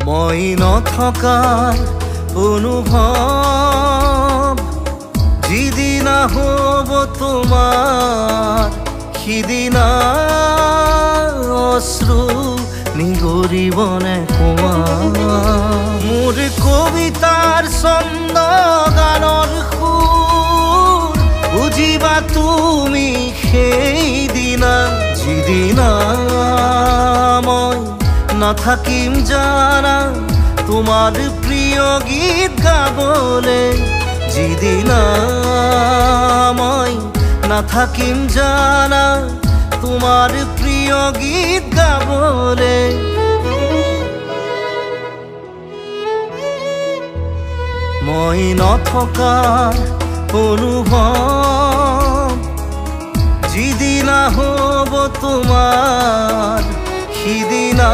মই নথকাৰ অনুভৱ যিদিনা হ'ব তোমাৰ সিদিনা অশ্ৰু নিগৰিবনে কোৱা মোৰ কবিতাৰ ছন্দ গানৰ সুৰ বুজিবা তুমি সেইদিনা যিদিনা মই নাথাকিম জানা তোমাৰ প্ৰিয় গীত গাবলে যিদিনা মই নাথাকিম জানা তোমাৰ প্ৰিয় গীত গাবলে মই নথকাৰ অনুভৱ যিদিনা হ'ব তোমাৰ সিদিনা